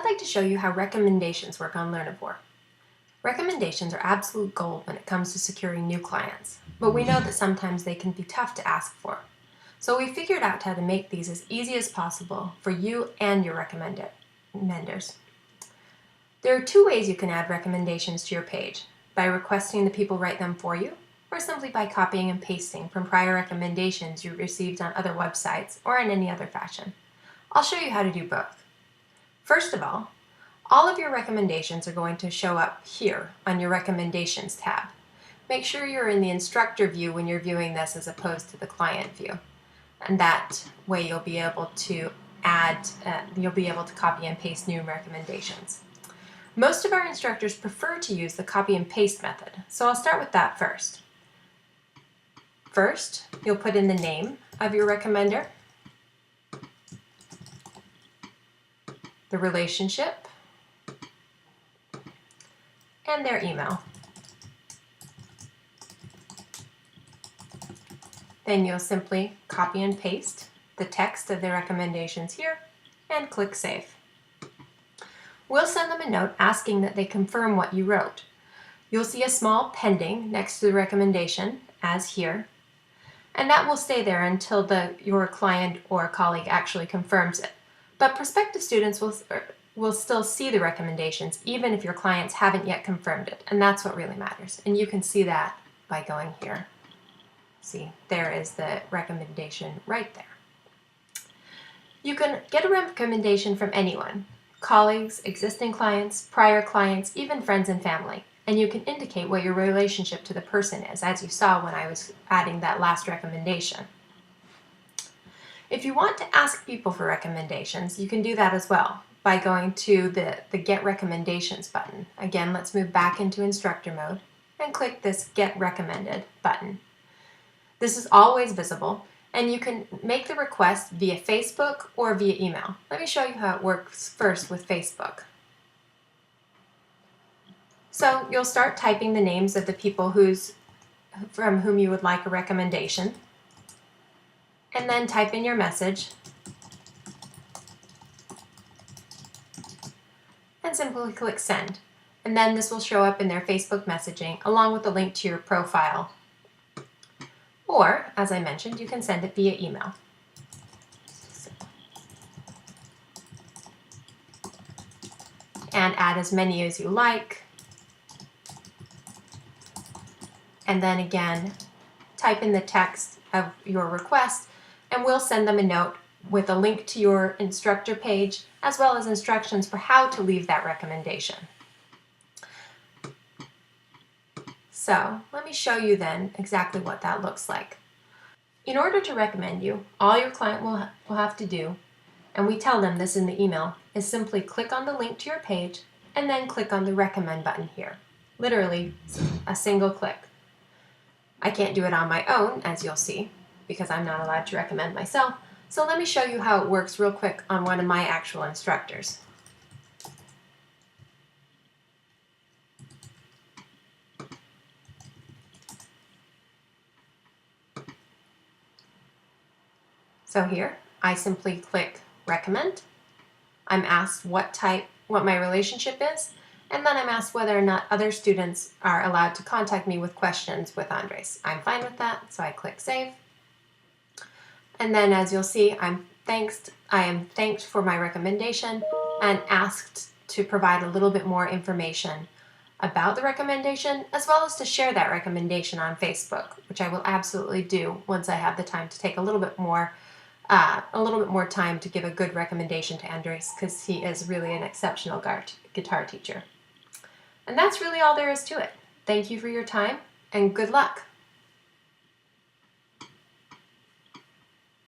I'd like to show you how recommendations work on Learnivore. Recommendations are absolute gold when it comes to securing new clients, but we know that sometimes they can be tough to ask for. So we figured out how to make these as easy as possible for you and your recommenders. There are two ways you can add recommendations to your page: by requesting the people write them for you, or simply by copying and pasting from prior recommendations you received on other websites or in any other fashion. I'll show you how to do both. First of all of your recommendations are going to show up here on your Recommendations tab. Make sure you're in the instructor view when you're viewing this as opposed to the client view. And that way you'll be able to copy and paste new recommendations. Most of our instructors prefer to use the copy and paste method, so I'll start with that first. First, you'll put in the name of your recommender, the relationship, and their email. Then you'll simply copy and paste the text of the recommendations here and click Save. We'll send them a note asking that they confirm what you wrote. You'll see a small pending next to the recommendation, as here, and that will stay there until your client or colleague actually confirms it. But prospective students will still see the recommendations even if your clients haven't yet confirmed it, and that's what really matters. And you can see that by going here. See, there is the recommendation right there. You can get a recommendation from anyone: colleagues, existing clients, prior clients, even friends and family. And you can indicate what your relationship to the person is, as you saw when I was adding that last recommendation. If you want to ask people for recommendations, you can do that as well by going to the Get Recommendations button. Again, let's move back into instructor mode and click this Get Recommended button. This is always visible, and you can make the request via Facebook or via email. Let me show you how it works first with Facebook. So you'll start typing the names of the people from whom you would like a recommendation, and then type in your message and simply click Send. And then this will show up in their Facebook messaging along with a link to your profile. Or, as I mentioned, you can send it via email. And add as many as you like. And then again, type in the text of your request, and we'll send them a note with a link to your instructor page, as well as instructions for how to leave that recommendation. So let me show you then exactly what that looks like. In order to recommend you, all your client will have to do, and we tell them this in the email, is simply click on the link to your page and then click on the Recommend button here. Literally a single click. I can't do it on my own, as you'll see, because I'm not allowed to recommend myself. So let me show you how it works real quick on one of my actual instructors. So here, I simply click Recommend. I'm asked what my relationship is, and then I'm asked whether or not other students are allowed to contact me with questions with Andres. I'm fine with that, so I click Save. And then, as you'll see, I am thanked for my recommendation and asked to provide a little bit more information about the recommendation, as well as to share that recommendation on Facebook, which I will absolutely do once I have the time to take a little bit more time to give a good recommendation to Andres, because he is really an exceptional guitar teacher. And that's really all there is to it. Thank you for your time, and good luck.